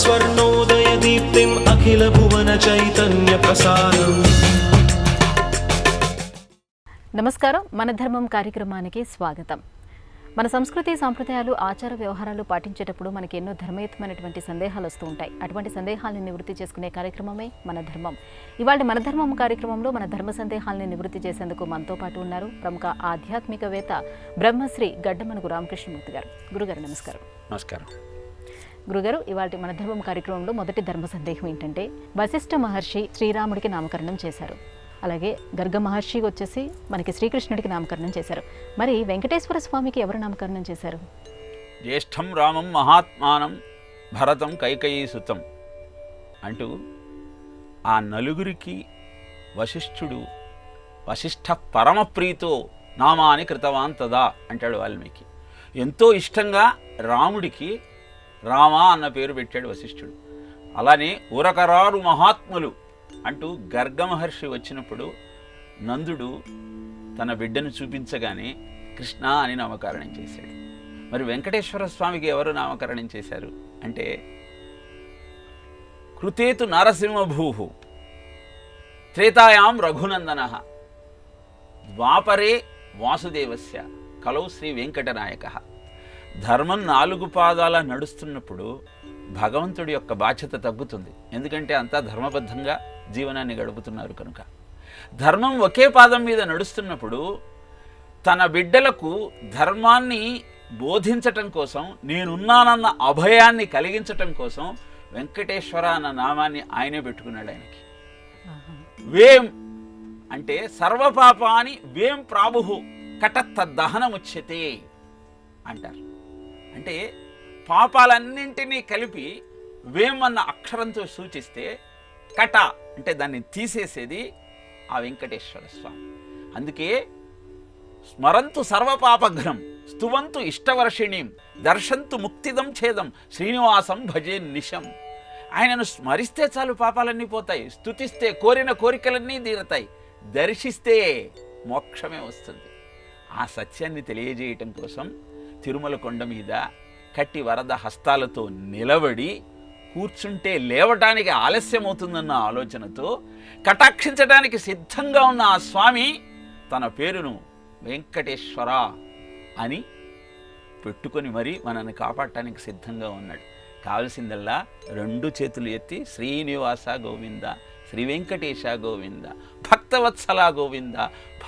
स्वर्णोदयदीप्तिम् अखिलभुवनचैतन्यप्रसारम्। నమస్కారం. మన ధర్మం కార్యక్రమానికి స్వాగతం. మన సంస్కృతి సాంప్రదాయాలు ఆచార వ్యవహారాలు పాటించేటప్పుడు మనకి ఎన్నో ధర్మయుతమైనటువంటి సందేహాలు వస్తూ ఉంటాయి. అటువంటి సందేహాలను నివృత్తి చేసుకునే కార్యక్రమమే మన ధర్మం. ఇవాళ మన ధర్మం కార్యక్రమంలో మన ధర్మ సందేహాలను నివృత్తి చేసేందుకు మనతో పాటు ఉన్నారు ప్రముఖ ఆధ్యాత్మికవేత్త బ్రహ్మశ్రీ గడ్డమనుగు రామకృష్ణమూర్తి గారు. గురుగారు నమస్కారం. నమస్కారం. గురుగారు, ఇవాళ మన ధర్మం కార్యక్రమంలో మొదటి ధర్మ సందేహం ఏంటంటే, వశిష్ఠ మహర్షి శ్రీరాముడికి నామకరణం చేశారు, అలాగే గర్గ మహర్షి వచ్చేసి మనకి శ్రీకృష్ణుడికి నామకరణం చేశారు. మరి వెంకటేశ్వర స్వామికి ఎవరు నామకరణం చేశారు? జ్యేష్ఠం రామం మహాత్మానం భరతం కైకేయీసుతం అంటూ ఆ నలుగురికి వశిష్ఠ పరమప్రీతో నామాని కృతవాన్ తదా అంటాడు వాల్మీకి. ఎంతో ఇష్టంగా రాముడికి రామ అన్న పేరు పెట్టాడు వశిష్ఠుడు. అలానే ఉరకరారు మహాత్ములు అంటూ గర్గ మహర్షి వచ్చినప్పుడు నందుడు తన బిడ్డను చూపించగానే కృష్ణ అని నామకరణం చేశాడు. మరి వెంకటేశ్వర స్వామికి ఎవరు నామకరణం చేశారు అంటే, కృతేతు నరసింహభూ త్రేతాయాం రఘునందన ద్వాపరే వాసుదేవస్య కలౌ శ్రీ వెంకటనాయక. ధర్మం 4 పాదాల నడుస్తున్నప్పుడు భగవంతుడి యొక్క బాధ్యత తగ్గుతుంది. ఎందుకంటే అంతా ధర్మబద్ధంగా జీవనాన్ని గడుపుతున్నారు కనుక. ధర్మం ఒకే పాదం మీద నడుస్తున్నప్పుడు తన బిడ్డలకు ధర్మాన్ని బోధించటం కోసం, నేనున్నానన్న అభయాన్ని కలిగించటం కోసం వెంకటేశ్వర అన్న నామాన్ని ఆయనే పెట్టుకున్నాడు. ఆయనకి వేం అంటే సర్వపాపాని వేం ప్రాభు కటత్త దహనముచ్యతే అంటారు. అంటే పాపాలన్నింటినీ కలిపి వేం అన్న అక్షరంతో సూచిస్తే కట అంటే దాన్ని తీసేసేది ఆ వెంకటేశ్వర స్వామి. అందుకే స్మరంతు సర్వపాపఘ్నం స్తువంతు ఇష్టవర్షిణీం దర్శంతు ముక్తిదం ఛేదం శ్రీనివాసం భజే నిశం. ఆయనను స్మరిస్తే చాలు పాపాలన్నీ పోతాయి, స్తుతిస్తే కోరిన కోరికలన్నీ తీరతాయి, దర్శిస్తే మోక్షమే వస్తుంది. ఆ సత్యాన్ని తెలియజేయటం కోసం తిరుమల కొండ మీద కట్టి వరద హస్తాలతో నిలబడి కూర్చుంటే లేవటానికి ఆలస్యమవుతుందన్న ఆలోచనతో కటాక్షించడానికి సిద్ధంగా ఉన్న ఆ స్వామి తన పేరును వెంకటేశ్వర అని పెట్టుకొని మరీ మనల్ని కాపాడటానికి సిద్ధంగా ఉన్నాడు. కావలసిందల్లా 2 చేతులు ఎత్తి శ్రీనివాస గోవింద, శ్రీ వెంకటేశ గోవింద, భక్తవత్సల గోవింద,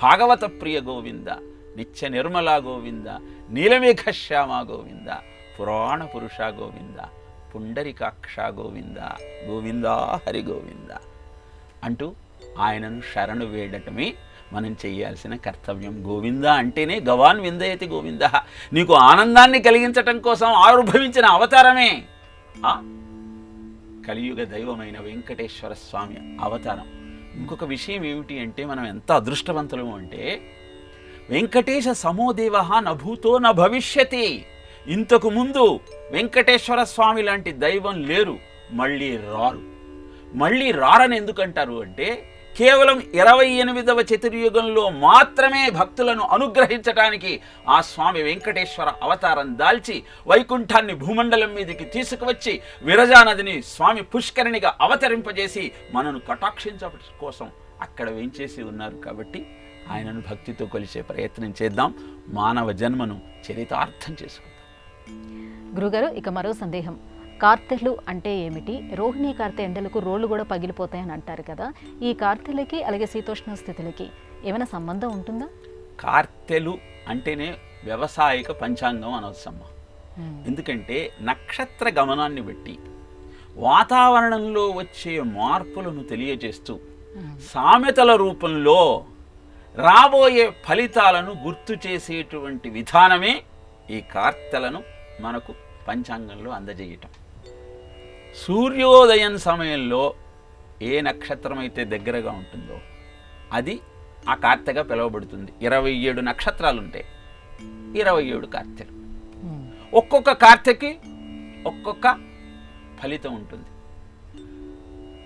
భాగవత ప్రియ గోవింద, నిత్య నిర్మల గోవింద, నీలమేఘశ్యామ గోవింద, పురాణ పురుష గోవింద, పుండరికాక్ష గోవింద, గోవిందా హరి గోవింద అంటూ ఆయనను శరణు వేడటమే మనం చేయాల్సిన కర్తవ్యం. గోవింద అంటేనే గవాన్ విందయతి గోవింద. నీకు ఆనందాన్ని కలిగించటం కోసం ఆవిర్భవించిన అవతారమే కలియుగ దైవమైన వెంకటేశ్వర స్వామి అవతారం. ఇంకొక విషయం ఏమిటి అంటే, మనం ఎంత అదృష్టవంతులము అంటే, వెంకటేశ సమోదేవ నభూతో న భవిష్యతి. ఇంతకు ముందు వెంకటేశ్వర స్వామి లాంటి దైవం లేరు, మళ్ళీ రారు. మళ్ళీ రారని ఎందుకంటారు అంటే, కేవలం 28వ చతుర్యుగంలో మాత్రమే భక్తులను అనుగ్రహించటానికి ఆ స్వామి వెంకటేశ్వర అవతారం దాల్చి వైకుంఠాన్ని భూమండలం మీదకి తీసుకువచ్చి విరజానదిని స్వామి పుష్కరిణిగా అవతరింపజేసి మనను కటాక్షించడం కోసం అక్కడ వేంచేసి ఉన్నారు. కాబట్టి ఆయనను భక్తితో కొలిచే ప్రయత్నం చేద్దాం. మానవ జన్మను చరితార్థం చేసుకుందాం. గురుగారు, ఇక మరో సందేహం. కార్తెలు అంటే ఏమిటి? రోహిణీ కార్తె ఎండలకు రోళ్లు కూడా పగిలిపోతాయని అంటారు కదా. ఈ కార్తెలకి అలాగే శీతోష్ణ స్థితులకి ఏమైనా సంబంధం ఉంటుందా? కార్తెలు అంటేనే వ్యవసాయక పంచాంగం అనవసరమ్మా. ఎందుకంటే నక్షత్ర గమనాన్ని బట్టి వాతావరణంలో వచ్చే మార్పులను తెలియజేస్తూ సామెతల రూపంలో రాబోయే ఫలితాలను గుర్తు చేసేటువంటి విధానమే ఈ కార్తెలను మనకు పంచాంగంలో అందజేయటం. సూర్యోదయం సమయంలో ఏ నక్షత్రం అయితే దగ్గరగా ఉంటుందో అది ఆ కార్తెగా పిలువబడుతుంది. 27 నక్షత్రాలు ఉంటాయి, 27 కార్తెలు. ఒక్కొక్క కార్తెకి ఒక్కొక్క ఫలితం ఉంటుంది.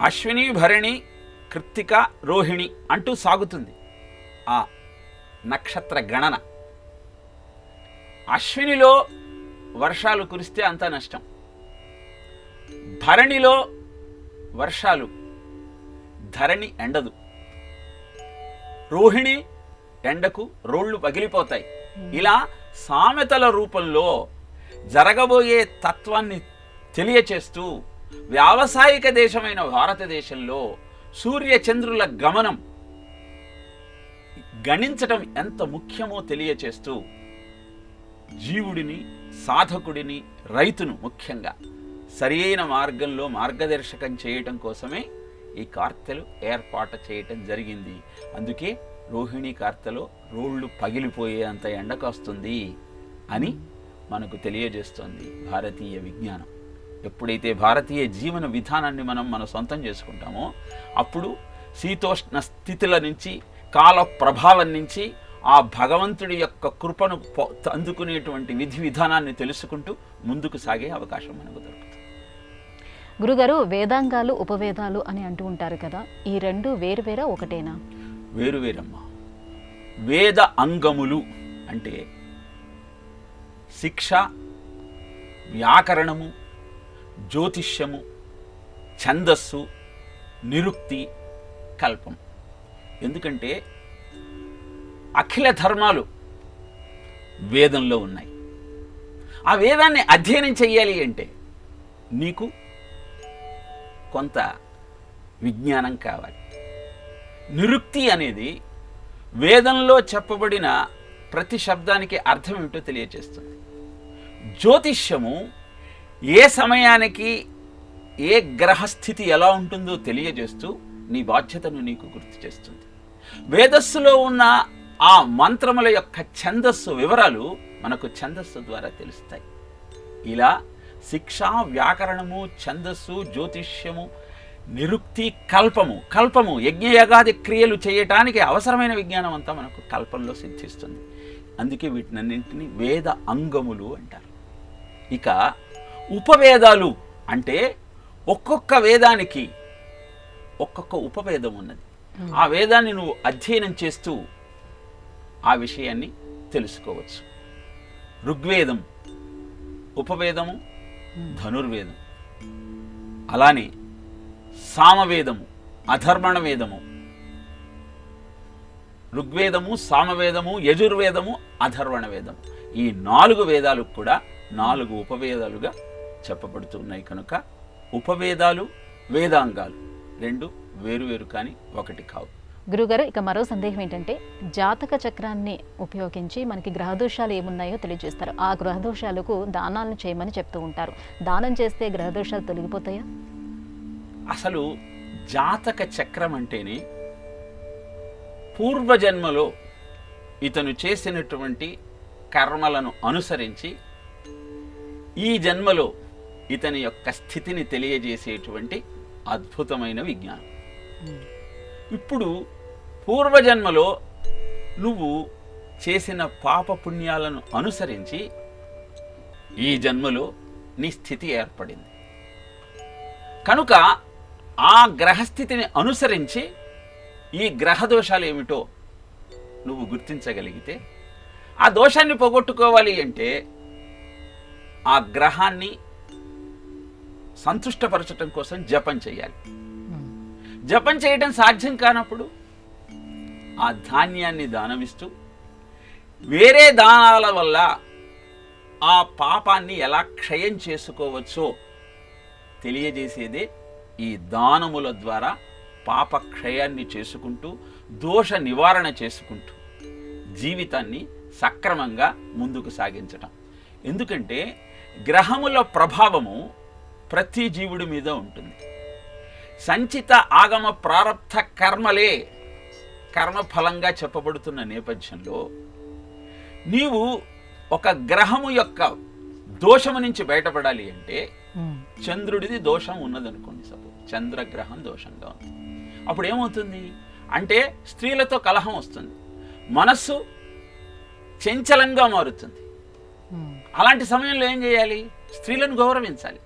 అశ్విని, భరణి, కృత్తిక, రోహిణి అంటూ సాగుతుంది ఆ నక్షత్ర గణన. అశ్వినిలో వర్షాలు కురిస్తే అంతా నష్టం. భరణిలో వర్షాలు, ధరణి ఎండదు. రోహిణి ఎండకు రోళ్ళు పగిలిపోతాయి. ఇలా సామెతల రూపంలో జరగబోయే తత్వాన్ని తెలియచేస్తూ వ్యావసాయిక దేశమైన భారతదేశంలో సూర్య చంద్రుల గమనం గణించటం ఎంత ముఖ్యమో తెలియచేస్తూ జీవుడిని, సాధకుడిని, రైతును ముఖ్యంగా సరియైన మార్గంలో మార్గదర్శకం చేయటం కోసమే ఈ కార్తెలు ఏర్పాటు చేయటం జరిగింది. అందుకే రోహిణి కార్తెలో రోళ్ళు పగిలిపోయే అంత ఎండకొస్తుంది అని మనకు తెలియజేస్తోంది భారతీయ విజ్ఞానం. ఎప్పుడైతే భారతీయ జీవన విధానాన్ని మనం మన సొంతం చేసుకుంటామో అప్పుడు శీతోష్ణ స్థితుల నుంచి, కాల ప్రభావం నుంచి ఆ భగవంతుడి యొక్క కృపను అందుకునేటువంటి విధి విధానాన్ని తెలుసుకుంటూ ముందుకు సాగే అవకాశం మనకు దొరుకుతుంది. గురుగారు, వేదాంగాలు ఉపవేదాలు అని అంటూ ఉంటారు కదా, ఈ రెండు వేరువేరా ఒకటేనా? వేరువేరమ్మా. వేద అంగములు అంటే శిక్ష, వ్యాకరణము, జ్యోతిష్యము, ఛందస్సు, నిరుక్తి, కల్పం. ఎందుకంటే అఖిల ధర్మాలు వేదంలో ఉన్నాయి. ఆ వేదాన్ని అధ్యయనం చెయ్యాలి అంటే నీకు కొంత విజ్ఞానం కావాలి. నిరుక్తి అనేది వేదంలో చెప్పబడిన ప్రతి శబ్దానికి అర్థం ఏమిటో తెలియచేస్తుంది. జ్యోతిష్యము ఏ సమయానికి ఏ గ్రహస్థితి ఎలా ఉంటుందో తెలియజేస్తూ నీ బాధ్యతను నీకు గుర్తు చేస్తుంది. వేదస్సులో ఉన్న ఆ మంత్రముల యొక్క ఛందస్సు వివరాలు మనకు ఛందస్సు ద్వారా తెలుస్తాయి. ఇలా శిక్ష, వ్యాకరణము, ఛందస్సు, జ్యోతిష్యము, నిరుక్తి, కల్పము యజ్ఞయాగాది క్రియలు చేయటానికి అవసరమైన విజ్ఞానం అంతా మనకు కల్పంలో సిద్ధిస్తుంది. అందుకే వీటినన్నింటినీ వేద అంగములు అంటారు. ఇక ఉపవేదాలు అంటే ఒక్కొక్క వేదానికి ఒక్కొక్క ఉపవేదం ఉన్నది. ఆ వేదాన్ని నువ్వు అధ్యయనం చేస్తూ ఆ విషయాన్ని తెలుసుకోవచ్చు. ఋగ్వేదం ఉపవేదము, ధనుర్వేదం. అలానే సామవేదము, అధర్వణ వేదము. ఋగ్వేదము, సామవేదము, యజుర్వేదము, అధర్వణ వేదము. ఈ 4 వేదాలు కూడా 4 ఉపవేదాలుగా చెప్పబడుతున్నాయి. కనుక ఉపవేదాలు, వేదాంగాలు రెండు వేరువేరు కానీ ఒకటి కావు. గురుగారు, ఇక మరో సందేహం ఏంటంటే, జాతక చక్రాన్ని ఉపయోగించి మనకి గ్రహదోషాలు ఏమున్నాయో తెలియజేస్తారు. ఆ గ్రహదోషాలకు దానాలను చేయమని చెప్తూ ఉంటారు. దానం చేస్తే గ్రహదోషాలు తొలగిపోతాయా? అసలు జాతక చక్రం అంటేనే పూర్వజన్మలో ఇతను చేసినటువంటి కర్మలను అనుసరించి ఈ జన్మలో ఇతని యొక్క స్థితిని తెలియజేసేటువంటి అద్భుతమైన విజ్ఞానం. ఇప్పుడు పూర్వజన్మలో నువ్వు చేసిన పాప పుణ్యాలను అనుసరించి ఈ జన్మలో నీ స్థితి ఏర్పడింది. కనుక ఆ గ్రహస్థితిని అనుసరించి ఈ గ్రహ దోషాలు ఏమిటో నువ్వు గుర్తించగలిగితే, ఆ దోషాన్ని పోగొట్టుకోవాలి అంటే ఆ గ్రహాన్ని సంతుష్టపరచటం కోసం జపం చేయాలి. జపం చేయడం సాధ్యం కానప్పుడు ఆ ధాన్యాన్ని దానమిస్తూ వేరే దానాల వల్ల ఆ పాపాన్ని ఎలా క్షయం చేసుకోవచ్చో తెలియజేసేదే ఈ దానముల ద్వారా పాప క్షయాన్ని చేసుకుంటూ, దోష నివారణ చేసుకుంటూ జీవితాన్ని సక్రమంగా ముందుకు సాగించటం. ఎందుకంటే గ్రహముల ప్రభావము ప్రతి జీవుడి మీద ఉంటుంది. సంచిత ఆగమ ప్రారబ్ధ కర్మలే కర్మఫలంగా చెప్పబడుతున్న నేపథ్యంలో నీవు ఒక గ్రహము యొక్క దోషము నుంచి బయటపడాలి అంటే చంద్రుడిది దోషం ఉన్నదనుకోండి, సపోజ్ చంద్రగ్రహం దోషంగా ఉంది. అప్పుడు ఏమవుతుంది అంటే స్త్రీలతో కలహం వస్తుంది, మనస్సు చంచలంగా మారుతుంది. అలాంటి సమయంలో ఏం చేయాలి? స్త్రీలను గౌరవించాలి.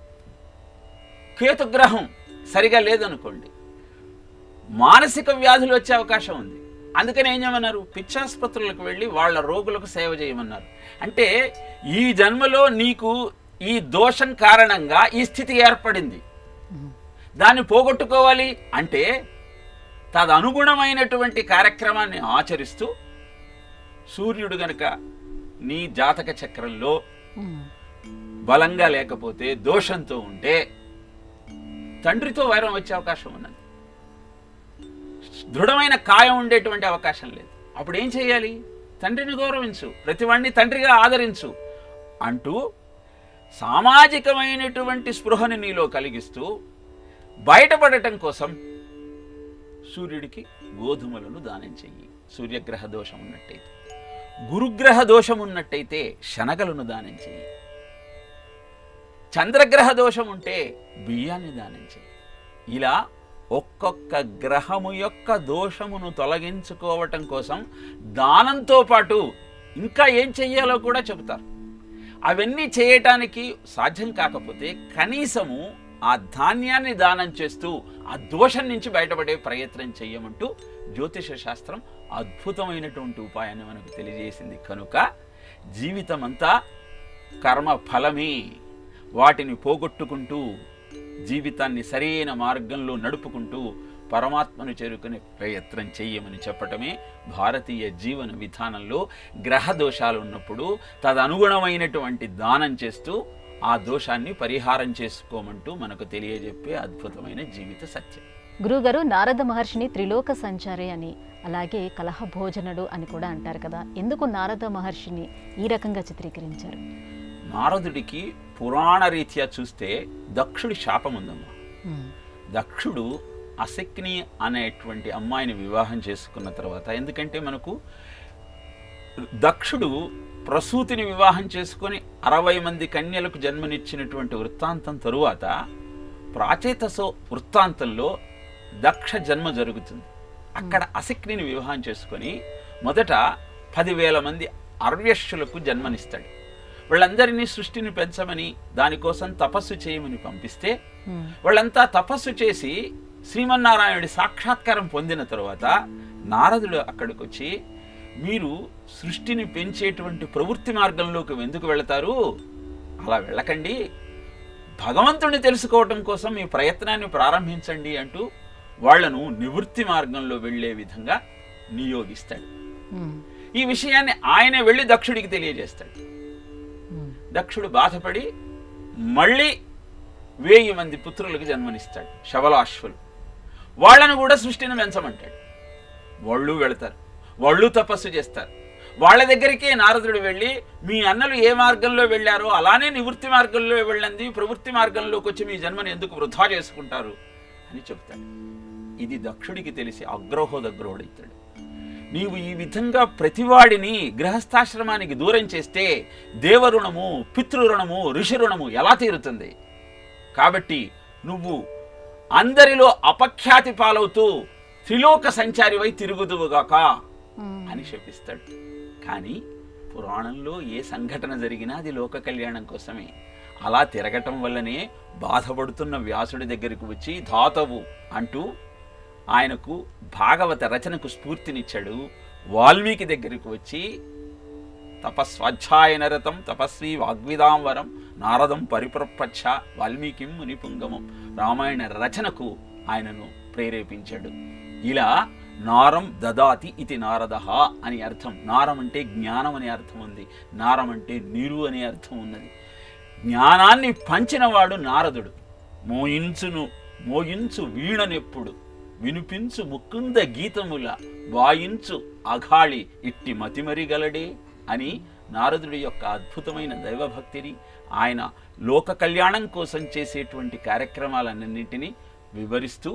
కేతుగ్రహం సరిగా లేదనుకోండి, మానసిక వ్యాధులు వచ్చే అవకాశం ఉంది. అందుకని ఏం చేయమన్నారు? పిచ్చాసుపత్రులకు వెళ్ళి వాళ్ళ రోగులకు సేవ చేయమన్నారు. అంటే ఈ జన్మలో నీకు ఈ దోషం కారణంగా ఈ స్థితి ఏర్పడింది. దాన్ని పోగొట్టుకోవాలి అంటే తదనుగుణమైనటువంటి కార్యక్రమాన్ని ఆచరిస్తూ సూర్యుడు గనక నీ జాతక చక్రంలో బలంగా లేకపోతే దోషంతో ఉంటే తండ్రితో వైరం వచ్చే అవకాశం ఉన్నది. దృఢమైన కాయం ఉండేటువంటి అవకాశం లేదు. అప్పుడు ఏం చేయాలి? తండ్రిని గౌరవించు, ప్రతివాడిని తండ్రిగా ఆదరించు అంటూ సామాజికమైనటువంటి స్పృహని నీలో కలిగిస్తూ బయటపడటం కోసం సూర్యుడికి గోధుమలను దానం చెయ్యి. సూర్యగ్రహ దోషం ఉన్నట్టయితే, గురుగ్రహ దోషం ఉన్నట్టయితే శనగలను దానం చెయ్యి. చంద్రగ్రహ దోషం ఉంటే బియ్యాన్ని దానం చెయ్యి. ఇలా ఒక్కొక్క గ్రహము యొక్క దోషమును తొలగించుకోవటం కోసం దానంతో పాటు ఇంకా ఏం చెయ్యాలో కూడా చెబుతారు. అవన్నీ చేయటానికి సాధ్యం కాకపోతే కనీసము ఆ ధాన్యాన్ని దానం చేస్తూ ఆ దోషం నుంచి బయటపడే ప్రయత్నం చెయ్యమంటూ జ్యోతిష శాస్త్రం అద్భుతమైనటువంటి ఉపాయాన్ని మనకు తెలియజేసింది. కనుక జీవితం అంతా కర్మ ఫలమే. వాటిని పోగొట్టుకుంటూ జీవితాన్ని సరైన మార్గంలో నడుపుకుంటూ పరమాత్మను చేరుకునే ప్రయత్నం చెయ్యమని చెప్పటమే భారతీయ జీవన విధానంలో గ్రహ దోషాలు ఉన్నప్పుడు తదనుగుణమైనటువంటి దానం చేస్తూ ఆ దోషాన్ని పరిహారం చేసుకోమంటూ మనకు తెలియజెప్పే అద్భుతమైన జీవిత సత్యం. గురుగారు, నారద మహర్షిని త్రిలోక సంచారి అని, అలాగే కలహ భోజనుడు అని కూడా అంటారు కదా, ఎందుకు నారద మహర్షిని ఈ రకంగా చిత్రీకరించారు? నారదుడికి పురాణ రీత్యా చూస్తే దక్షుడి శాపం ఉందమ్మా. దక్షుడు అశక్ని అనేటువంటి అమ్మాయిని వివాహం చేసుకున్న తర్వాత, ఎందుకంటే మనకు దక్షుడు ప్రసూతిని వివాహం చేసుకొని 60 మంది కన్యలకు జన్మనిచ్చినటువంటి వృత్తాంతం తరువాత ప్రాచేతసో వృత్తాంతంలో దక్ష జన్మ జరుగుతుంది. అక్కడ అశక్నిని వివాహం చేసుకొని మొదట 10,000 మంది అర్వ్యష్యులకు జన్మనిస్తాడు. వాళ్ళందరినీ సృష్టిని పెంచమని, దానికోసం తపస్సు చేయమని పంపిస్తే వాళ్ళంతా తపస్సు చేసి శ్రీమన్నారాయణుడి సాక్షాత్కారం పొందిన తరువాత నారదుడు అక్కడికి వచ్చి, మీరు సృష్టిని పెంచేటువంటి ప్రవృత్తి మార్గంలోకి ఎందుకు వెళతారు? అలా వెళ్ళకండి, భగవంతుడిని తెలుసుకోవటం కోసం మీ ప్రయత్నాన్ని ప్రారంభించండి అంటూ వాళ్లను నివృత్తి మార్గంలో వెళ్లే విధంగా నియోగిస్తాడు. ఈ విషయాన్ని ఆయనే వెళ్ళి దక్షుడికి తెలియజేస్తాడు. దక్షుడు బాధపడి మళ్ళీ 1000 మంది పుత్రులకు జన్మనిస్తాడు, శబలాశ్వులు. వాళ్ళను కూడా సృష్టిని పెంచమంటాడు. వాళ్ళు వెళతారు, వాళ్ళు తపస్సు చేస్తారు. వాళ్ళ దగ్గరికే నారదుడు వెళ్ళి, మీ అన్నలు ఏ మార్గంలో వెళ్ళారో అలానే నివృత్తి మార్గంలో వెళ్ళండి, ప్రవృత్తి మార్గంలోకి వచ్చి మీ జన్మను ఎందుకు వృధా చేసుకుంటారు అని చెప్తాడు. ఇది దక్షుడికి తెలిసి అగ్రహోదగ్రహుడైతాడు. నీవు ఈ విధంగా ప్రతివాడిని గృహస్థాశ్రమానికి దూరం చేస్తే దేవరుణము, పితృరుణము, ఋషిరుణము ఎలా తీరుతుంది? కాబట్టి నువ్వు అందరిలో అపఖ్యాతి పాలవుతూ త్రిలోక సంచారివై తిరుగుదువుగాక అని శపిస్తాడు. కానీ పురాణంలో ఏ సంఘటన జరిగినా అది లోక కళ్యాణం కోసమే. అలా తిరగటం వల్లనే బాధపడుతున్న వ్యాసుడి దగ్గరికి వచ్చి ధాతవు అంటూ ఆయనకు భాగవత రచనకు స్ఫూర్తినిచ్చాడు. వాల్మీకి దగ్గరికి వచ్చి తపస్వాధ్యాయనరతం తపస్వి వాగ్విదాంవరం నారదం పరిప్రపచ్చ వాల్మీకిం మునిపుంగమం, రామాయణ రచనకు ఆయనను ప్రేరేపించాడు. ఇలా నారం దదాతి ఇది నారదః అని అర్థం. నారం అంటే జ్ఞానం అనే అర్థం ఉంది, నారం అంటే నీరు అనే అర్థం ఉన్నది. జ్ఞానాన్ని పంచినవాడు నారదుడు. మోయించు వీణనెప్పుడు వినిపించు ముకుంద గీతముల వాయించు అఘాళి ఇట్టి మతిమరిగలడే అని నారదుడి యొక్క అద్భుతమైన దైవభక్తిని, ఆయన లోక కళ్యాణం కోసం చేసేటువంటి కార్యక్రమాలన్నింటినీ వివరిస్తూ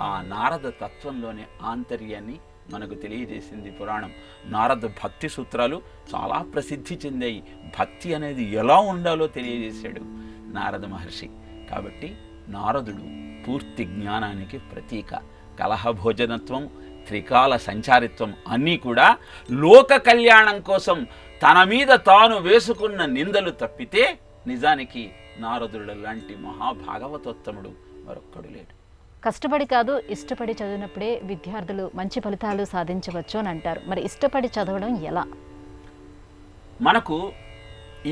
ఆ నారద తత్వంలోని ఆంతర్యాన్ని మనకు తెలియజేసింది పురాణం. నారద భక్తి సూత్రాలు చాలా ప్రసిద్ధి చెందాయి. భక్తి అనేది ఎలా ఉండాలో తెలియజేశాడు నారద మహర్షి. కాబట్టి నారదుడు పూర్తి జ్ఞానానికి ప్రతీక. కలహభోజనత్వం, త్రికాల సంచారిత్వం అన్నీ కూడా లోక కళ్యాణం కోసం తన మీద తాను వేసుకున్న నిందలు తప్పితే నిజానికి నారదుడు లాంటి మహాభాగవతోత్తముడు మరొక్కడు లేడు. కష్టపడి కాదు, ఇష్టపడి చదివినప్పుడే విద్యార్థులు మంచి ఫలితాలు సాధించవచ్చు అని అంటారు. మరి ఇష్టపడి చదవడం ఎలా? మనకు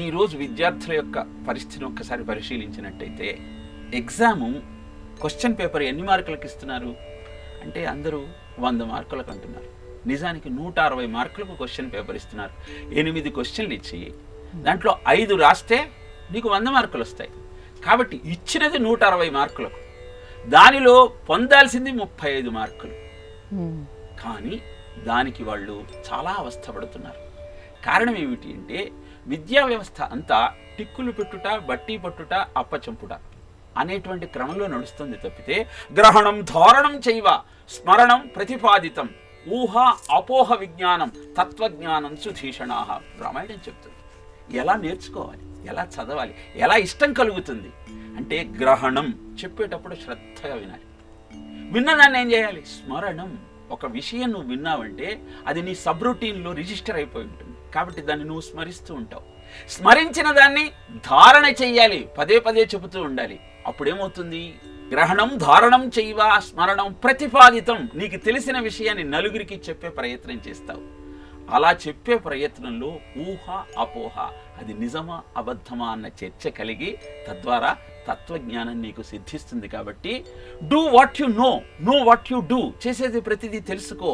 ఈరోజు విద్యార్థుల యొక్క పరిస్థితిని ఒక్కసారి పరిశీలించినట్టయితే ఎగ్జాము క్వశ్చన్ పేపర్ ఎన్ని మార్కులకు ఇస్తున్నారు అంటే అందరూ 100 మార్కులకు అంటున్నారు. నిజానికి 160 మార్కులకు క్వశ్చన్ పేపర్ ఇస్తున్నారు. 8 క్వశ్చన్లు ఇచ్చి దాంట్లో 5 రాస్తే నీకు 100 మార్కులు వస్తాయి. కాబట్టి ఇచ్చినది 160 మార్కులకు, దానిలో పొందాల్సింది 35 మార్కులు. కానీ దానికి వాళ్ళు చాలా అవస్థపడుతున్నారు. కారణం ఏమిటి అంటే విద్యా వ్యవస్థ అంతా టిక్కులు పెట్టుట, బట్టి పట్టుట, అప్పచంపుట అనేటువంటి క్రమంలో నడుస్తుంది తప్పితే గ్రహణం ధారణం చైవ స్మరణం ప్రతిపాదితం ఊహ అపోహ విజ్ఞానం తత్వజ్ఞానం సుధీషణాహ రామాయణం చెప్తుంది. ఎలా నేర్చుకోవాలి, ఎలా చదవాలి, ఎలా ఇష్టం కలుగుతుంది అంటే గ్రహణం చెప్పేటప్పుడు శ్రద్ధగా వినాలి. విన్నదాన్ని ఏం చేయాలి? స్మరణం. ఒక విషయం నువ్వు విన్నావంటే అది నీ సబ్ రొటీన్లో రిజిస్టర్ అయిపోయి ఉంటుంది. కాబట్టి దాన్ని నువ్వు స్మరిస్తూ ఉంటావు. స్మరించిన దాన్ని ధారణ చెయ్యాలి, పదే పదే చెబుతూ ఉండాలి. అప్పుడేమవుతుంది? గ్రహణం ధారణం చైవ స్మరణం ప్రతిపాదితం. నీకు తెలిసిన విషయాన్ని నలుగురికి చెప్పే ప్రయత్నం చేస్తావు. అలా చెప్పే ప్రయత్నంలో ఊహ అపోహ, అది నిజమా అబద్ధమా అన్న చర్చ కలిగి తద్వారా తత్వజ్ఞానం నీకు సిద్ధిస్తుంది. కాబట్టి do what you know, know what you do. చేసేది ప్రతిదీ తెలుసుకో,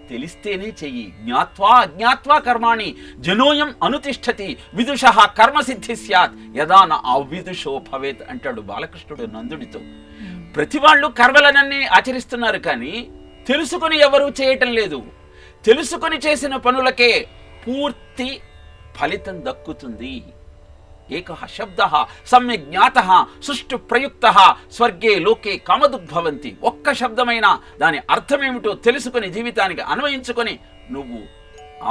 తెలిస్తేనే చెయ్యి. జ్ఞాత్వా అజ్ఞాత్వా కర్మాణి జనోయం అనుతిష్ఠతి విదుషః కర్మ సిద్ధి స్యాత్ యదా న అవిదుషో భవేత్ అంటాడు బాలకృష్ణుడు నందుడితో. ప్రతి వాళ్ళు కర్మలనన్నీ ఆచరిస్తున్నారు, కానీ తెలుసుకొని ఎవరూ చేయటం లేదు. తెలుసుకొని చేసిన పనులకే పూర్తి ఫలితం దక్కుతుంది. ఏకః శబ్దః సమ్యక్ జ్ఞాతః సుష్టు ప్రయుక్తః స్వర్గే లోకే కామదుగ్భవంతి. ఒక్క శబ్దమైన దాని అర్థమేమిటో తెలుసుకొని జీవితానికి అన్వయించుకొని నువ్వు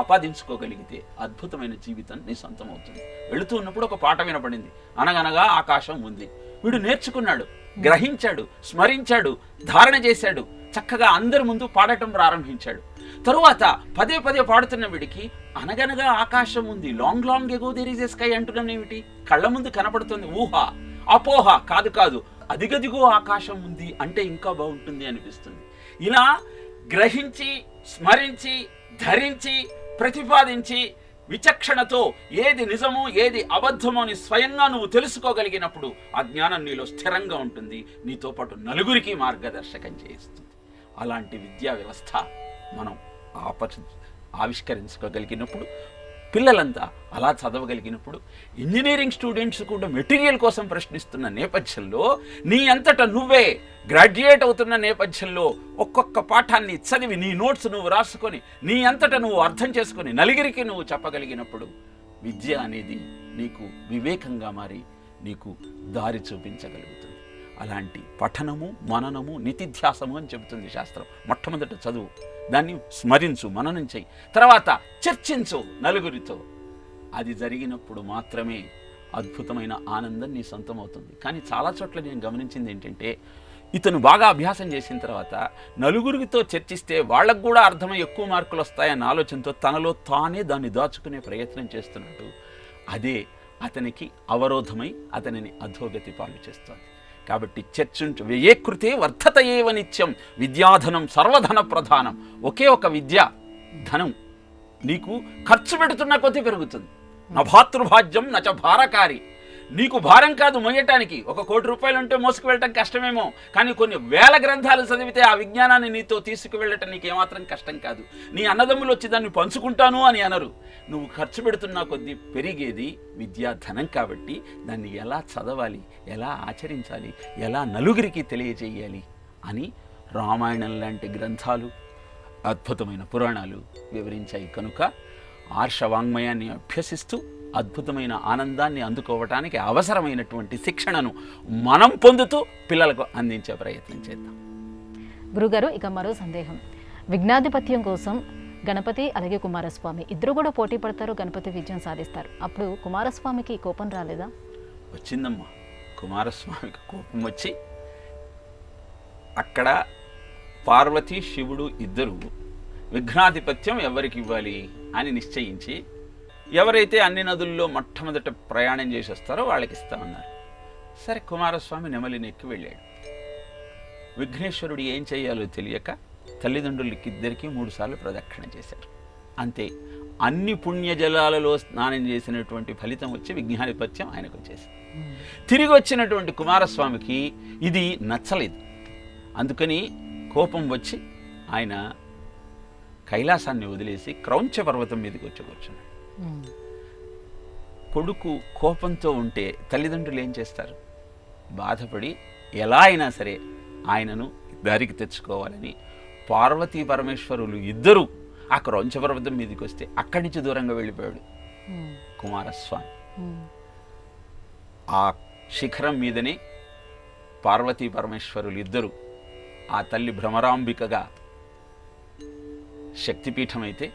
ఆపాదించుకోగలిగితే అద్భుతమైన జీవితం నీ సొంతం అవుతుంది. వెళుతూ ఉన్నప్పుడు ఒక పాట వినపడింది. అనగనగా ఆకాశం ఉంది. వీడు నేర్చుకున్నాడు, గ్రహించాడు, స్మరించాడు, ధారణ చేశాడు, చక్కగా అందరి ముందు పాడటం ప్రారంభించాడు. తరువాత పదే పదే పాడుతున్న వీడికి అనగనగా ఆకాశం ఉంది, long long ago there is a sky అంటున్నాను ఏమిటి? కళ్ళ ముందు కనపడుతుంది. ఊహ అపోహ కాదు కాదు, అదిగదిగో ఆకాశం ఉంది అంటే ఇంకా బాగుంటుంది అనిపిస్తుంది. ఇలా గ్రహించి, స్మరించి, ధరించి, ప్రతిపాదించి విచక్షణతో ఏది నిజమో ఏది అబద్ధమో అని స్వయంగా నువ్వు తెలుసుకోగలిగినప్పుడు ఆ జ్ఞానం నీలో స్థిరంగా ఉంటుంది. నీతో పాటు నలుగురికి మార్గదర్శకం చేయిస్తుంది. అలాంటి విద్యా వ్యవస్థ మనం ఆవిష్కరించుకోగలిగినప్పుడు, పిల్లలంతా అలా చదవగలిగినప్పుడు, ఇంజనీరింగ్ స్టూడెంట్స్ కూడా మెటీరియల్ కోసం ప్రశ్నిస్తున్న నేపథ్యంలో, నీ అంతటా నువ్వే గ్రాడ్యుయేట్ అవుతున్న నేపథ్యంలో ఒక్కొక్క పాఠాన్ని చదివి నీ నోట్స్ నువ్వు రాసుకొని నీ అంతటా నువ్వు అర్థం చేసుకొని నలుగురికి నువ్వు చెప్పగలిగినప్పుడు విద్య అనేది నీకు వివేకంగా మారి నీకు దారి చూపించగలుగుతుంది. అలాంటి పఠనము, మననము, నితిధ్యాసము అని చెబుతుంది శాస్త్రం. మొట్టమొదట చదువు, దాన్ని స్మరించు, మననం చెయ్యి, తర్వాత చర్చించు నలుగురితో. అది జరిగినప్పుడు మాత్రమే అద్భుతమైన ఆనందం నీ సొంతం అవుతుంది. కానీ చాలా చోట్ల నేను గమనించింది ఏంటంటే, ఇతను బాగా అభ్యాసం చేసిన తర్వాత నలుగురితో చర్చిస్తే వాళ్ళకు కూడా అర్థమై ఎక్కువ మార్కులు వస్తాయన్న ఆలోచనతో తనలో తానే దాన్ని దాచుకునే ప్రయత్నం చేస్తున్నట్టు అదే అతనికి అవరోధమై అతనిని అధోగతి పాలు చేస్తుంది. కాబట్టి చర్చించు వ్యయేకృతే వర్ధత ఏవ నిత్యం విద్యాధనం సర్వధన ప్రధానం. ఒకే ఒక విద్య ధనం నీకు ఖర్చు పెడుతున్న కొద్దీ పెరుగుతుంది. నభాతృభాజ్యం నచ భారకారి. నీకు భారం కాదు మొయ్యటానికి. 1 కోటి రూపాయలు ఉంటే మోసుకు వెళ్ళటం కష్టమేమో, కానీ కొన్ని వేల గ్రంథాలు చదివితే ఆ విజ్ఞానాన్ని నీతో తీసుకువెళ్ళటం నీకేమాత్రం కష్టం కాదు. నీ అన్నదమ్ములు వచ్చి దాన్ని పంచుకుంటాను అని అనరు. నువ్వు ఖర్చు పెడుతున్నా కొద్దీ పెరిగేది విద్యా ధనం. కాబట్టి దాన్ని ఎలా చదవాలి, ఎలా ఆచరించాలి, ఎలా నలుగురికి తెలియజేయాలి అని రామాయణం లాంటి గ్రంథాలు, అద్భుతమైన పురాణాలు వివరించాయి. కనుక ఆర్షవాంగ్మయాన్ని అభ్యసిస్తూ అద్భుతమైన ఆనందాన్ని అందుకోవటానికి అవసరమైనటువంటి శిక్షణను మనం పొందుతూ పిల్లలకు అందించే ప్రయత్నం చేద్దాం. గురుగారు, ఇక మరో సందేహం. విఘ్నాధిపత్యం కోసం గణపతి అలాగే కుమారస్వామి ఇద్దరు కూడా పోటీ పడతారు, గణపతి విజయం సాధిస్తారు. అప్పుడు కుమారస్వామికి కోపం రాలేదా? వచ్చిందమ్మా. కుమారస్వామికి కోపం వచ్చి అక్కడ పార్వతి శివుడు ఇద్దరు విఘ్నాధిపత్యం ఎవరికి ఇవ్వాలి అని నిశ్చయించి, ఎవరైతే అన్ని నదుల్లో మొట్టమొదట ప్రయాణం చేసి వస్తారో వాళ్ళకి ఇస్తామన్నారు. సరే, కుమారస్వామి నెమలిని ఎక్కి వెళ్ళాడు. విఘ్నేశ్వరుడు ఏం చేయాలో తెలియక తల్లిదండ్రులకి ఇద్దరికీ 3 సార్లు ప్రదక్షిణ చేశారు. అంతే, అన్ని పుణ్యజలాలలో స్నానం చేసినటువంటి ఫలితం వచ్చి విఘ్నాధిపత్యం ఆయనకు వచ్చేసింది. తిరిగి వచ్చినటువంటి కుమారస్వామికి ఇది నచ్చలేదు. అందుకని కోపం వచ్చి ఆయన కైలాసాన్ని వదిలేసి క్రౌంచ పర్వతం మీదకి వచ్చి కూర్చున్నాడు. కొడుకు కోపంతో ఉంటే తల్లిదండ్రులు ఏం చేస్తారు? బాధపడి ఎలా అయినా సరే ఆయనను దారికి తెచ్చుకోవాలని పార్వతీ పరమేశ్వరులు ఇద్దరూ ఆ క్రౌంచ పర్వతం మీదకి వస్తే అక్కడి నుంచి దూరంగా వెళ్ళిపోయాడు కుమారస్వామి. ఆ శిఖరం మీదనే పార్వతీ పరమేశ్వరులు ఇద్దరు, ఆ తల్లి భ్రమరాంబికగా శక్తిపీఠం అయితే,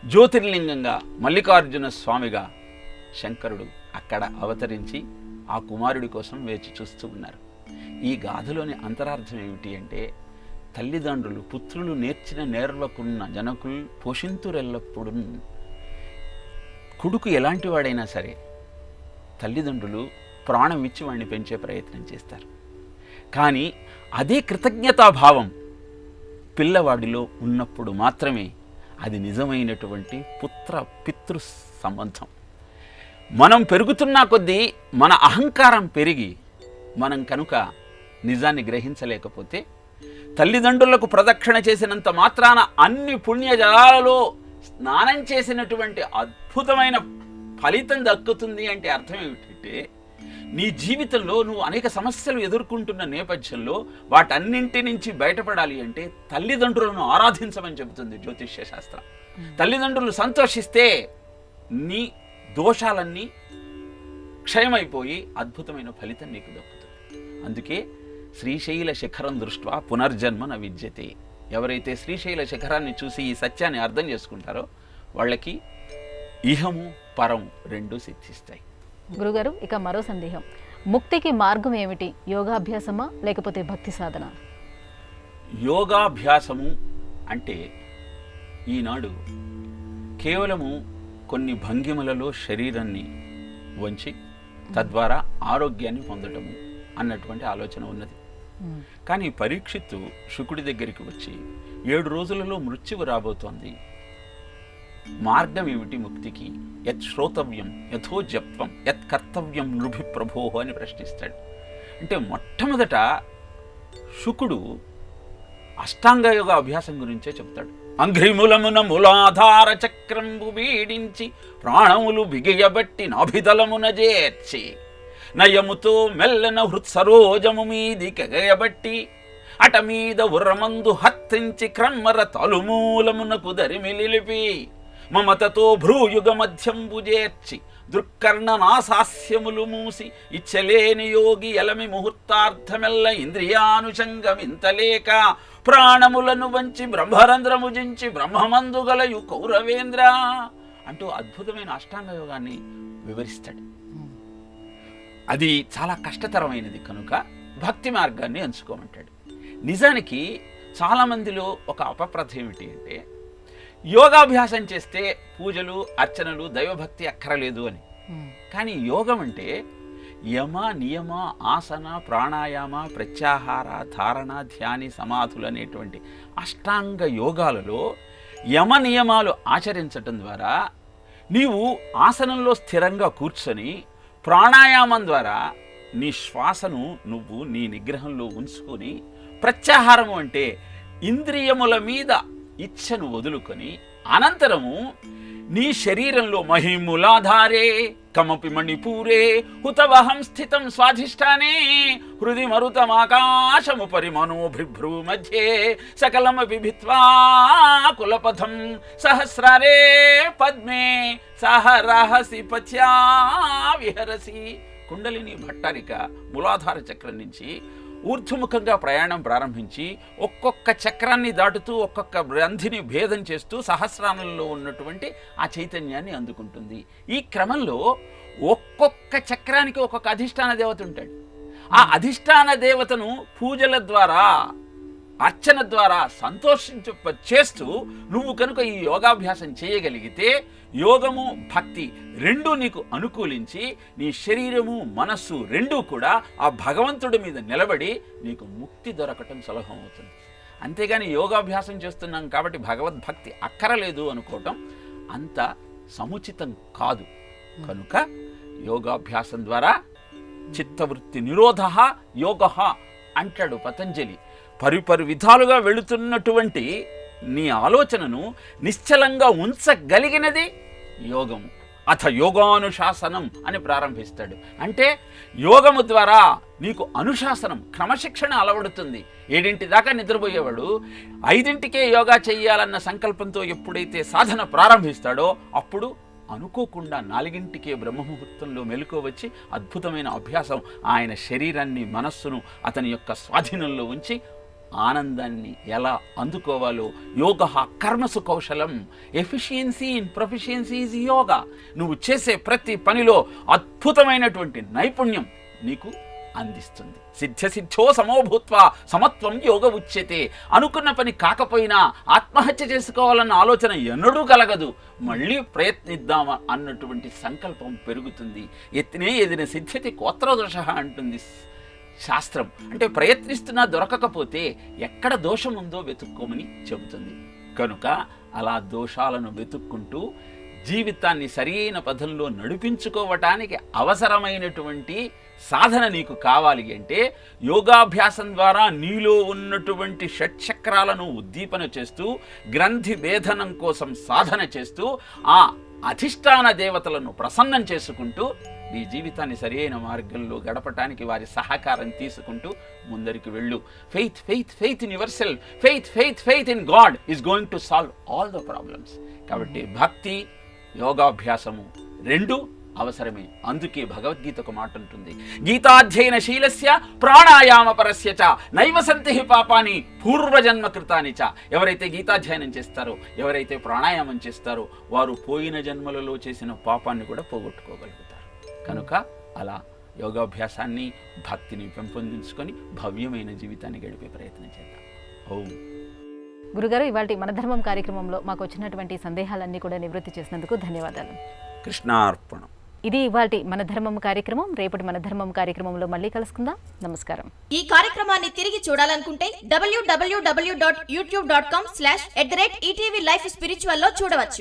జ్యోతిర్లింగంగా మల్లికార్జున స్వామిగా శంకరుడు అక్కడ అవతరించి ఆ కుమారుడి కోసం వేచి చూస్తూ ఉన్నారు. ఈ గాథలోని అంతరార్థం ఏమిటి అంటే, తల్లిదండ్రులు పుత్రులు నేర్చిన నేర్వకున్న జనకులు పోషింతురెల్లప్పుడు. కొడుకు ఎలాంటి వాడైనా సరే తల్లిదండ్రులు ప్రాణం ఇచ్చి వాడిని పెంచే ప్రయత్నం చేస్తారు. కానీ అదే కృతజ్ఞతాభావం పిల్లవాడిలో ఉన్నప్పుడు మాత్రమే అది నిజమైనటువంటి పుత్ర పితృ సంబంధం. మనం పెరుగుతున్నా కొద్దీ మన అహంకారం పెరిగి మనం కనుక నిజాన్ని గ్రహించలేకపోతే, తల్లిదండ్రులకు ప్రదక్షిణ చేసినంత మాత్రాన అన్ని పుణ్యజలాలలో స్నానం చేసినటువంటి అద్భుతమైన ఫలితం దక్కుతుంది అంటే అర్థం ఏమిటంటే, నీ జీవితంలో నువ్వు అనేక సమస్యలు ఎదుర్కొంటున్న నేపథ్యంలో వాటన్నింటి నుంచి బయటపడాలి అంటే తల్లిదండ్రులను ఆరాధించమని చెబుతుంది జ్యోతిష్య శాస్త్రం. తల్లిదండ్రులు సంతోషిస్తే నీ దోషాలన్నీ క్షయమైపోయి అద్భుతమైన ఫలితం నీకు దక్కుతుంది. అందుకే శ్రీశైల శిఖరం దృష్ట్యా పునర్జన్మ న విద్యతే. ఎవరైతే శ్రీశైల శిఖరాన్ని చూసి ఈ సత్యాన్ని అర్థం చేసుకుంటారో వాళ్ళకి ఇహము పరము రెండూ సిద్ధిస్తాయి. గురుగారు, ఇక మరో సందేహం, ముక్తికి మార్గం ఏమిటి? యోగాభ్యాసమా లేకపోతే భక్తి సాధన? యోగాభ్యాసము అంటే ఈనాడు కేవలము కొన్ని భంగిమలలో శరీరాన్ని వంచి తద్వారా ఆరోగ్యాన్ని పొందటము అన్నటువంటి ఆలోచన ఉన్నది. కానీ పరీక్షిత్తు శుకుడి దగ్గరికి వచ్చి 7 రోజులలో మృత్యువు రాబోతోంది, మార్గం ఏమిటి ముక్తికి? యత్ శ్రోతవ్యం యథో జప్వం యత్ కర్తవ్యం నృభి ప్రభో అని ప్రశ్నిస్తాడు. అంటే మొట్టమొదట శుకుడు అష్టాంగ యోగ అభ్యాసం గురించే చెప్తాడు. అంఘ్రిములమున మూలాధార చక్రంబు వీడించి ప్రాణములు బిగియబట్టి నాభిదలమున చేర్చి నయముతో మెల్లన హృత్సరోజము మీది కెగయబట్టి అట మీద ఉర్రమందు హత్రించి క్రమ్మర తలుమూలమునకు దరిమిలిపి మమతతో భ్రూయుగ మధ్యంబు చేర్చి దృక్కర్ణ నాసాస్యములు మూసి ఇచ్చలేని యోగి ఎలమి ముహూర్తార్థమెల్ల ఇంద్రియానుషంగమింతలేక ప్రాణములను వంచి బ్రహ్మరంధ్రము జించి బ్రహ్మమందు గలయు కౌరవేంద్ర అంటూ అద్భుతమైన అష్టాంగ యోగాన్ని వివరిస్తాడు. అది చాలా కష్టతరమైనది కనుక భక్తి మార్గాన్ని ఎంచుకోమంటాడు. నిజానికి చాలామందిలో ఒక అపప్రథ ఏమిటి అంటే, యోగాభ్యాసం చేస్తే పూజలు అర్చనలు దైవభక్తి అక్కరలేదు అని. కానీ యోగం అంటే యమ నియమ ఆసన ప్రాణాయామ ప్రత్యాహార ధారణ ధ్యాని సమాధులు అనేటువంటి అష్టాంగ యోగాలలో యమ నియమాలు ఆచరించటం ద్వారా నీవు ఆసనంలో స్థిరంగా కూర్చొని ప్రాణాయామం ద్వారా నీ శ్వాసను నువ్వు నీ నిగ్రహంలో ఉంచుకొని, ప్రత్యాహారము అంటే ఇంద్రియముల మీద ఇచ్ఛను వదులుకొని అనంతరము నీ శరీరంలో మహిములాధారే కమపి మణిపూరే హుతవహం స్థితం స్వాధిష్టానే హృది మరుతమాకాశము పరిమనోభిభ్రూ మధ్యే సకలమపి భిత్వా కులపథం సహస్రారే పద్మే సహరహసి పథ్యా విహరసి. కుండలిని భట్టారిక మూలాధార చక్రం నుంచి ఊర్ధ్వముఖంగా ప్రయాణం ప్రారంభించి ఒక్కొక్క చక్రాన్ని దాటుతూ ఒక్కొక్క గ్రంథిని భేదం చేస్తూ సహస్రానంలో ఉన్నటువంటి ఆ చైతన్యాన్ని అందుకుంటుంది. ఈ క్రమంలో ఒక్కొక్క చక్రానికి ఒక్కొక్క అధిష్టాన దేవత ఉంటాడు. ఆ అధిష్టాన దేవతను పూజల ద్వారా అర్చన ద్వారా చేస్తూ నువ్వు కనుక ఈ యోగాభ్యాసం చేయగలిగితే యోగము భక్తి రెండూ నీకు అనుకూలించి నీ శరీరము మనస్సు రెండూ కూడా ఆ భగవంతుడి మీద నిలబడి నీకు ముక్తి దొరకటం సులభం అవుతుంది. అంతేగాని యోగాభ్యాసం చేస్తున్నాం కాబట్టి భగవద్భక్తి అక్కరలేదు అనుకోవటం అంత సముచితం కాదు. కనుక యోగాభ్యాసం ద్వారా చిత్తవృత్తి నిరోధ యోగ అంటాడు పతంజలి. పరిపరి విధాలుగా వెళుతున్నటువంటి నీ ఆలోచనను నిశ్చలంగా ఉంచగలిగినది యోగము. అథ యోగానుశాసనం అని ప్రారంభిస్తాడు. అంటే యోగము ద్వారా నీకు అనుశాసనం, క్రమశిక్షణ అలవడుతుంది. 7 దాకా నిద్రపోయేవాడు 5కే యోగా చెయ్యాలన్న సంకల్పంతో ఎప్పుడైతే సాధన ప్రారంభిస్తాడో అప్పుడు అనుకోకుండా 4కే బ్రహ్మముహూర్తంలో మెలకువ వచ్చి అద్భుతమైన అభ్యాసం ఆయన శరీరాన్ని, మనస్సును అతని యొక్క స్వాధీనంలో ఉంచి ఆనందాన్ని ఎలా అందుకోవాలో. యోగ కర్మసు కౌశలం, efficiency in proficiency is yoga. నువ్వు చేసే ప్రతి పనిలో అద్భుతమైనటువంటి నైపుణ్యం నీకు అందిస్తుంది. సిద్ధ్యసిద్ధో సమోభూత్వా సమత్వం యోగ ఉచ్యతే. అనుకున్న పని కాకపోయినా ఆత్మహత్య చేసుకోవాలన్న ఆలోచన ఎన్నడూ కలగదు. మళ్ళీ ప్రయత్నిద్దామా అన్నటువంటి సంకల్పం పెరుగుతుంది. ఎత్తినే ఎదిన సిద్ధ్యతి కోత్రదోష అంటుంది శాస్త్రం. అంటే ప్రయత్నిస్తున్నా దొరకకపోతే ఎక్కడ దోషం ఉందో వెతుక్కోమని చెబుతుంది. కనుక అలా దోషాలను వెతుక్కుంటూ జీవితాన్ని సరైన పథంలో నడిపించుకోవటానికి అవసరమైనటువంటి సాధన నీకు కావాలి అంటే యోగాభ్యాసం ద్వారా నీలో ఉన్నటువంటి షట్చక్రాలను ఉద్దీపన చేస్తూ, గ్రంథి భేదనం కోసం సాధన చేస్తూ, ఆ అధిష్టాన దేవతలను ప్రసన్నం చేసుకుంటూ నీ జీవితాన్ని సరైన మార్గంలో గడపటానికి వారి సహకారం తీసుకుంటూ ముందరికి వెళ్ళు. Faith faith faith in your self, faith faith faith in God is going to solve all the problems. కాబట్టి భక్తి, యోగాభ్యాసము 2 అవసరమే. అందుకే భగవద్గీత ఒక మాట ఉంటుంది, గీతాధ్యయన శీలస్య ప్రాణాయామ పరస్య చ నైవ సంతి పాపాని పూర్వజన్మ కృతాని చ. ఎవరైతే గీతాధ్యయనం చేస్తారో, ఎవరైతే ప్రాణాయామం చేస్తారో వారు పోయిన జన్మలలో చేసిన పాపాన్ని కూడా పోగొట్టుకోగలుగుతారు. కనుక అలా యోగాభ్యాసాన్ని, భక్తిని పెంపొందించుకొని భవ్యమైన జీవితాన్ని గడిపే ప్రయత్నం చేద్దాం. ఓం. గురుగారు, ఇవాళ మన ధర్మం కార్యక్రమంలో మాకు వచ్చినటువంటి సందేహాలన్నీ కూడా నివృత్తి చేసినందుకు ధన్యవాదాలు. కృష్ణార్పణం. ఇది ఇవాల్టి మన ధర్మం కార్యక్రమం. రేపటి మన ధర్మం కార్యక్రమంలో మళ్ళీ కలుసుకుందాం. నమస్కారం. ఈ కార్యక్రమాన్ని తిరిగి చూడాలనుకుంటే www.youtube.com/ETV Life Spiritual లో చూడవచ్చు.